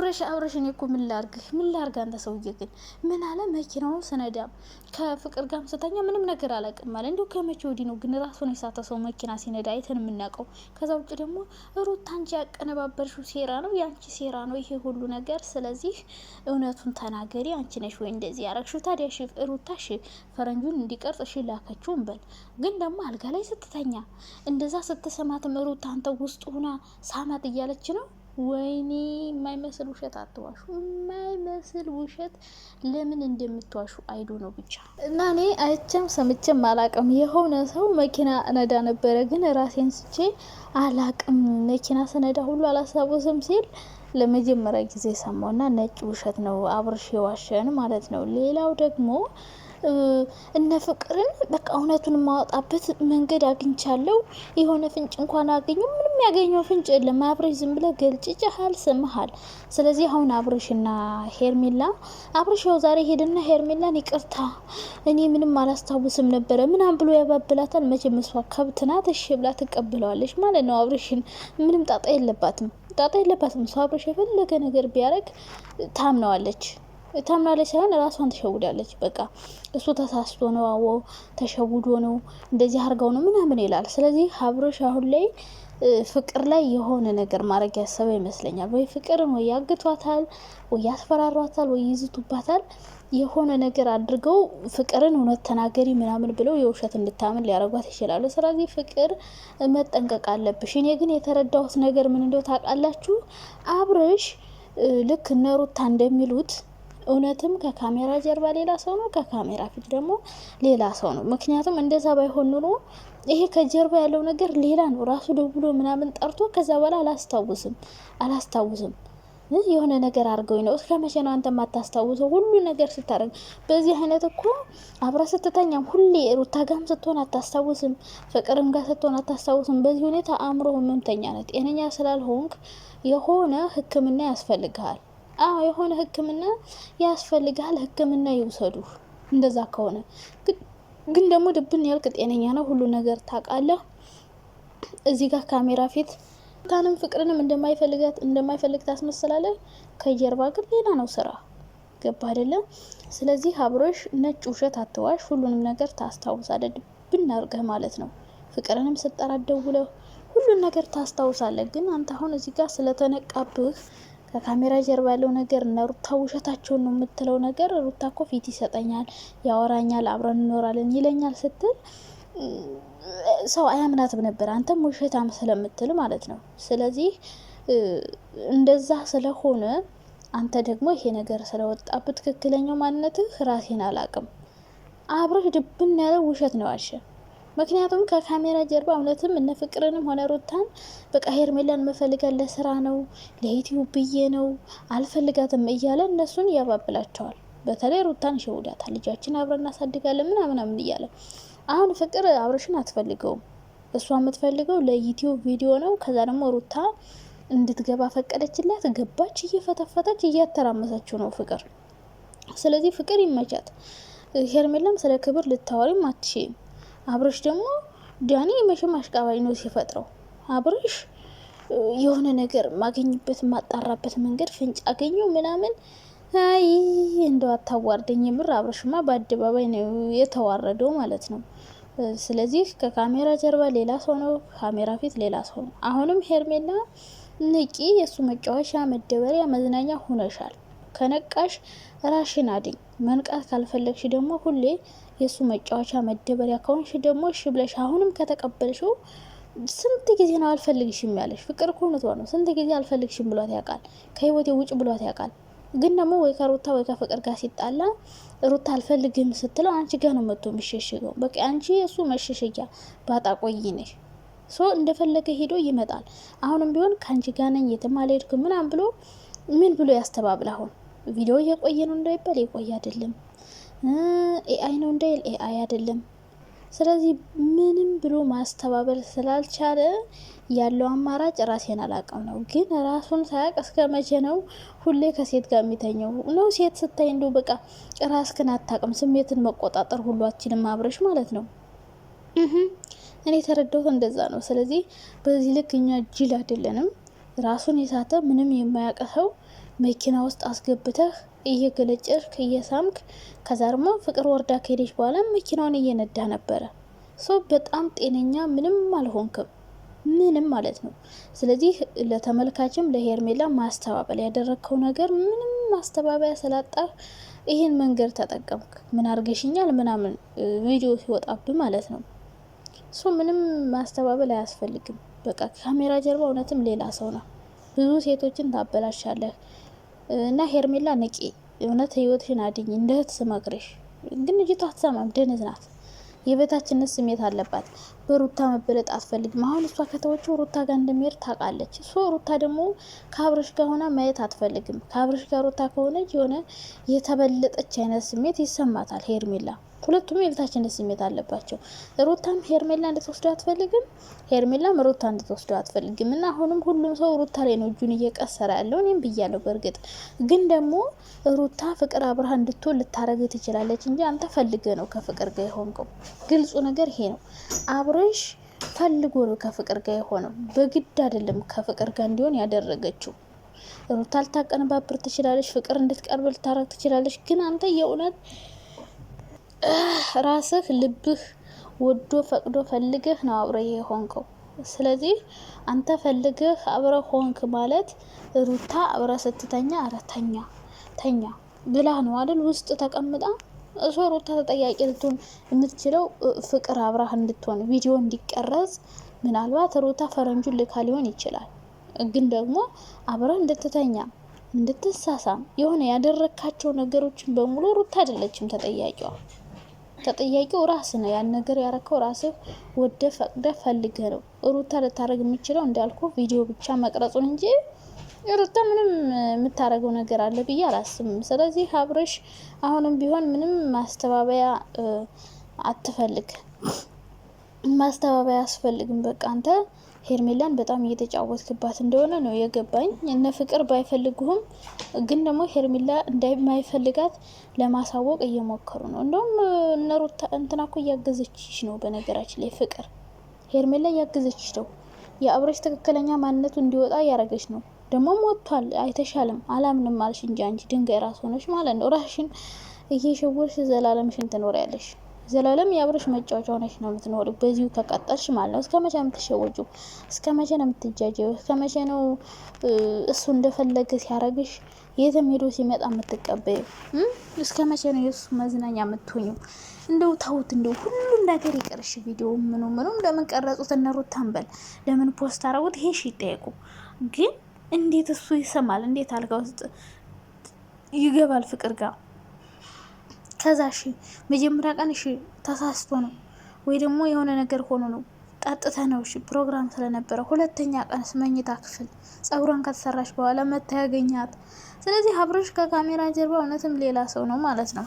አብረሽ እኔ እኮ ምን ላርግ አንተ ሰውዬ ግን ምን አለ መኪናው ስነዳ ከፍቅር ጋር ስተኛ ምንም ነገር አላውቅም ማለት እንዴው ከመቼ ወዲህ ነው ግን ራሱን የሳተ ሰው መኪና ሲነዳ አይተን የምናውቀው? ከዛ ውጭ ደግሞ ሩታ አንቺ ያቀነባበርሽው ሴራ ነው ያንቺ ሴራ ነው ይሄ ሁሉ ነገር። ስለዚህ እውነቱን ተናገሪ፣ አንቺ ነሽ ወይ እንደዚህ ያረግሽው? ታዲያ ሩታ ፈረንጁን እንዲቀርጽ ላከችው እንበል፣ ግን ደግሞ አልጋ ላይ ስትተኛ እንደዛ ስትሰማትም ሩታ አንተ ውስጥ ሆና ሳማት እያለች ነው። ወይኔ የማይመስል ውሸት አትዋሹ፣ የማይመስል ውሸት ለምን እንደምትዋሹ አይዶ ነው ብቻ። እና እኔ አይቼም ሰምቼም አላቅም። የሆነ ሰው መኪና ነዳ ነበረ ግን ራሴን ስቼ አላቅም መኪና ስነዳ ሁሉ አላስታውስም ሲል ለመጀመሪያ ጊዜ ሰማውና ነጭ ውሸት ነው አብርሽ የዋሸን ማለት ነው። ሌላው ደግሞ እነ ፍቅርን በቃ እውነቱን ማወጣበት መንገድ አግኝቻለሁ። የሆነ ፍንጭ እንኳን አገኙ፣ ምንም ያገኘው ፍንጭ የለም። አብርሽ ዝም ብለ ገልጭጭሃል፣ ስምሃል። ስለዚህ አሁን አብርሽና ሄርሜላ አብርሽ ያው ዛሬ ሄድና ሄርሜላን ይቅርታ እኔ ምንም አላስታውስም ነበረ ምናም ብሎ ያባብላታል። መቼም እሷ ከብት ናት፣ እሺ ብላ ትቀበለዋለች ማለት ነው። አብርሽን ምንም ጣጣ የለባትም እሷ አብርሽ የፈለገ ነገር ቢያደርግ ታምናለች ሳይሆን ራሷን ተሸውዳለች። በቃ እሱ ተሳስቶ ነው፣ አዎ ተሸውዶ ነው፣ እንደዚህ አርገው ነው ምናምን ይላል። ስለዚህ አብርሽ አሁን ላይ ፍቅር ላይ የሆነ ነገር ማድረግ ያሰበ ይመስለኛል። ወይ ፍቅርን ወይ ያግቷታል፣ ወይ ያስፈራሯታል፣ ወይ ይዝቱባታል። የሆነ ነገር አድርገው ፍቅርን እውነት ተናገሪ ምናምን ብለው የውሸት እንድታምን ሊያረጓት ይችላሉ። ስለዚህ ፍቅር መጠንቀቅ አለብሽ። እኔ ግን የተረዳሁት ነገር ምን እንደው ታውቃላችሁ፣ አብርሽ ልክ እነ ሩታ እንደሚሉት እውነትም ከካሜራ ጀርባ ሌላ ሰው ነው፣ ከካሜራ ፊት ደግሞ ሌላ ሰው ነው። ምክንያቱም እንደዛ ባይሆን ኑሮ ይሄ ከጀርባ ያለው ነገር ሌላ ነው። ራሱ ደውሎ ምናምን ጠርቶ ከዛ በኋላ አላስታውስም የሆነ ነገር አድርገውኝ ነው። እስከ መቼ ነው አንተ ማታስታውሰው? ሁሉ ነገር ስታደርግ በዚህ አይነት እኮ አብራ ስትተኛም ሁሌ ሩታ ጋም ስትሆን አታስታውስም፣ ፍቅርም ጋር ስትሆን አታስታውስም። በዚህ ሁኔታ አእምሮ ህመምተኛ ነው። ጤነኛ ስላልሆንክ የሆነ ሕክምና ያስፈልግሃል። የሆነ ሕክምና ያስፈልጋል። ሕክምና ይውሰዱ። እንደዛ ከሆነ ግን ደግሞ ድብን ያልክ ጤነኛ ነው፣ ሁሉ ነገር ታውቃለህ። እዚህ ጋር ካሜራ ፊት ታንም ፍቅርንም እንደማይፈልግ ታስመስላለህ። ከጀርባ ግን ሌላ ነው ስራ። ገባ አይደለም? ስለዚህ አብርሽ ነጭ ውሸት አትዋሽ። ሁሉንም ነገር ታስታውሳለህ፣ ድብን አድርገህ ማለት ነው። ፍቅርንም ስጠራት ደውለህ ሁሉን ነገር ታስታውሳለህ። ግን አንተ አሁን እዚህ ጋር ስለተነቃብህ ከካሜራ ጀርባ ያለው ነገር እና ሩታ ውሸታቸውን ነው የምትለው ነገር። ሩታ እኮ ፊት ይሰጠኛል፣ ያወራኛል፣ አብረን እንኖራለን ይለኛል ስትል ሰው አያምናትም ነበር። አንተም ውሸታም ስለምትል ማለት ነው። ስለዚህ እንደዛ ስለሆነ አንተ ደግሞ ይሄ ነገር ስለወጣበት ትክክለኛው ማንነትህ ራሴን አላቅም። አብረሽ ድብን ያለ ውሸት ነው አሸ። ምክንያቱም ከካሜራ ጀርባ እውነትም እነ ፍቅርንም ሆነ ሩታን በቃ ሄርሜላን መፈልጋት ለስራ ነው፣ ለዩቲዩብ ብዬ ነው፣ አልፈልጋትም እያለ እነሱን ያባብላቸዋል። በተለይ ሩታን ይሸውዳታል። ልጃችን አብረን እናሳድጋለን ምናምን እያለ አሁን ፍቅር አብረሽን አትፈልገውም። እሷ የምትፈልገው ለዩቲዩብ ቪዲዮ ነው። ከዛ ደግሞ ሩታ እንድትገባ ፈቀደችላት፣ ገባች፣ እየፈተፈተች እያተራመሰችው ነው ፍቅር። ስለዚህ ፍቅር ይመቻት። ሄርሜላም ስለ ክብር ልታወሪም አትችይም። አብርሽ ደግሞ ዳኒ መቼም አሽቃባጭ ነው ሲፈጥረው። አብርሽ የሆነ ነገር ማገኝበት ማጣራበት መንገድ ፍንጭ አገኘው ምናምን። አይ እንደው አታዋርደኝ። የምር አብርሽማ በአደባባይ ነው የተዋረደው ማለት ነው። ስለዚህ ከካሜራ ጀርባ ሌላ ሰው ነው፣ ካሜራ ፊት ሌላ ሰው ነው። አሁንም ሄርሜላ ንቂ። የእሱ መጫወቻ መደበሪያ መዝናኛ ሆነሻል። ከነቃሽ ራሽን አድኝ። መንቃት ካልፈለግሽ ደግሞ ሁሌ የእሱ መጫወቻ መደበሪያ ከሆንሽ ደግሞ እሺ ብለሽ አሁንም ከተቀበልሽው ስንት ጊዜ ነው አልፈልግሽም ያለሽ? ፍቅር እኮ እውነቷ ነው። ስንት ጊዜ አልፈልግሽም ብሏት ያውቃል። ከህይወቴ ውጭ ብሏት ያውቃል። ግን ደግሞ ወይ ከሩታ ወይ ከፍቅር ጋር ሲጣላ ሩታ አልፈልግም ስትለው አንቺ ጋር ነው መጥቶ የሚሸሽገው። በቃ አንቺ የእሱ መሸሸጊያ ባጣ ቆይ ነሽ። እንደፈለገ ሄዶ ይመጣል። አሁንም ቢሆን ከአንቺ ጋር ነኝ የትም አልሄድኩም ምናምን ብሎ ምን ብሎ ያስተባብል? አሁን ቪዲዮ እየቆየ ነው እንዳይባል የቆየ አይደለም፣ ኤአይ ነው እንዳይል ኤአይ አይደለም። ስለዚህ ምንም ብሎ ማስተባበል ስላልቻለ ያለው አማራጭ ራሴን አላውቅም ነው። ግን ራሱን ሳያውቅ እስከ መቼ ነው ሁሌ ከሴት ጋር የሚተኘው ነው? ሴት ስታይ እንደው በቃ ራስክን አታውቅም። ስሜትን መቆጣጠር ሁሉ አችልም አብረሽ ማለት ነው። እኔ ተረዳሁት እንደዛ ነው። ስለዚህ በዚህ ልክ እኛ ጅል አይደለንም። ራሱን የሳተ ምንም የማያውቀው መኪና ውስጥ አስገብተህ እየገለጨርክ እየሳምክ፣ ከዛ ደግሞ ፍቅር ወርዳ ከሄደች በኋላ መኪናውን እየነዳ ነበረ። በጣም ጤነኛ ምንም አልሆንክም፣ ምንም ማለት ነው። ስለዚህ ለተመልካችም ለሄርሜላ ማስተባበል ያደረግከው ነገር ምንም ማስተባበያ ስላጣህ ይህን መንገድ ተጠቀምክ። ምን አርገሽኛል ምናምን ቪዲዮ ሲወጣብህ ማለት ነው። ምንም ማስተባበል አያስፈልግም። በቃ ካሜራ ጀርባ እውነትም ሌላ ሰው ነው። ብዙ ሴቶችን ታበላሻለህ እና ሄርሜላ ንቂ፣ እውነት ህይወትሽን አድኝ። እንደ እህት ስመክርሽ ግን ልጅቷ አትሰማም፣ ደነዝ ናት። የበታችነት ስሜት አለባት። በሩታ መበለጥ አትፈልግም። አሁን እሷ ከተወችው ሩታ ጋር እንደሚሄድ ታውቃለች። ሩታ ደግሞ ከአብርሽ ጋር ሆና ማየት አትፈልግም። ከአብርሽ ጋር ሩታ ከሆነች የሆነ የተበለጠች አይነት ስሜት ይሰማታል ሄርሜላ። ሁለቱም የበታችነት ስሜት አለባቸው። ሩታም ሄርሜላ እንድትወስደው አትፈልግም፣ ሄርሜላም ሩታ እንድትወስደው አትፈልግም። እና አሁንም ሁሉም ሰው ሩታ ላይ ነው እጁን እየቀሰረ ያለው። እኔም ብያለሁ። በእርግጥ ግን ደግሞ ሩታ ፍቅር አብርሃ እንድትሆን ልታረግ ትችላለች እንጂ አንተ ፈልገ ነው ከፍቅር ጋር የሆንከው። ግልጹ ነገር ይሄ ነው። አብርሽ ፈልጎ ነው ከፍቅር ጋር የሆነው፣ በግድ አይደለም ከፍቅር ጋር እንዲሆን ያደረገችው። ሩታ ልታቀነባብር ትችላለች፣ ፍቅር እንድትቀርብ ልታረግ ትችላለች። ግን አንተ የእውነት ራስህ ልብህ ወዶ ፈቅዶ ፈልገህ ነው አብረህ የሆንከው። ስለዚህ አንተ ፈልገህ አብረህ ሆንክ ማለት ሩታ አብረህ ስትተኛ አረተኛ ተኛ ብላ ነው አይደል? ውስጥ ተቀምጣ እሷ ሩታ ተጠያቂ ልትሆን የምትችለው ፍቅር አብረህ እንድትሆን ቪዲዮ እንዲቀረጽ ምናልባት ሩታ ፈረንጁን ልካ ሊሆን ይችላል። ግን ደግሞ አብረህ እንድትተኛ እንድትሳሳም የሆነ ያደረካቸው ነገሮችን በሙሉ ሩታ አይደለችም ተጠያቂዋ። ተጠያቂው ራስ ነው። ያን ነገር ያረከው ራስህ ወደ ፈቅደ ፈልገ ነው። ሩታ ልታረግ የምችለው እንዳልኩ ቪዲዮ ብቻ መቅረጹን እንጂ ሩታ ምንም የምታረገው ነገር አለ ብዬ አላስብም። ስለዚህ አብርሽ አሁንም ቢሆን ምንም ማስተባበያ አትፈልግ፣ ማስተባበያ አያስፈልግም። በቃ አንተ ሄርሜላን በጣም እየተጫወትክባት እንደሆነ ነው የገባኝ። እነ ፍቅር ባይፈልጉህም ግን ደግሞ ሄርሜላ እንደማይፈልጋት ለማሳወቅ እየሞከሩ ነው። እንደውም እነ ሩታ እንትና እኮ እያገዘችሽ ነው። በነገራችን ላይ ፍቅር ሄርሜላ እያገዘችሽ ነው። የአብርሽ ትክክለኛ ማንነቱ እንዲወጣ እያረገች ነው። ደግሞ ወጥቷል፣ አይተሻልም። አላምንም አልሽ እንጂ አንቺ ድንጋይ ራስ ሆነሽ ማለት ነው። ራስሽን እየሸወርሽ ዘላለምሽን ትኖሪያለሽ። ዘላለም የአብርሽ መጫወቻ ሆነሽ ነው የምትኖሪው። በዚሁ ከቀጠልሽ ማለት ነው። እስከ መቼ ነው የምትሸወጂው? እስከ መቼ ነው የምትጃጀው? እስከ መቼ ነው እሱ እንደፈለገ ሲያረግሽ የትም ሄዶ ሲመጣ የምትቀበዩ? እስከ መቼ ነው የእሱ መዝናኛ የምትሆኙ? እንደው ተውት፣ እንደው ሁሉም ነገር ይቀርሽ። ቪዲዮ ምኑም ለምን ቀረጹት? እነ ሩታን በል ለምን ፖስት አረጉት? ይሄ ይጠየቁ። ግን እንዴት እሱ ይሰማል? እንዴት አልጋ ውስጥ ይገባል ፍቅር ጋር? ከዛ መጀመሪያ ቀን ተሳስቶ ነው ወይ ደግሞ የሆነ ነገር ሆኖ ነው ጠጥተ ነው ፕሮግራም ስለነበረ። ሁለተኛ ቀን መኝታ ክፍል ጸጉሯን ከተሰራች በኋላ መታ ያገኛት። ስለዚህ አብርሽ ከካሜራ ጀርባ እውነትም ሌላ ሰው ነው ማለት ነው።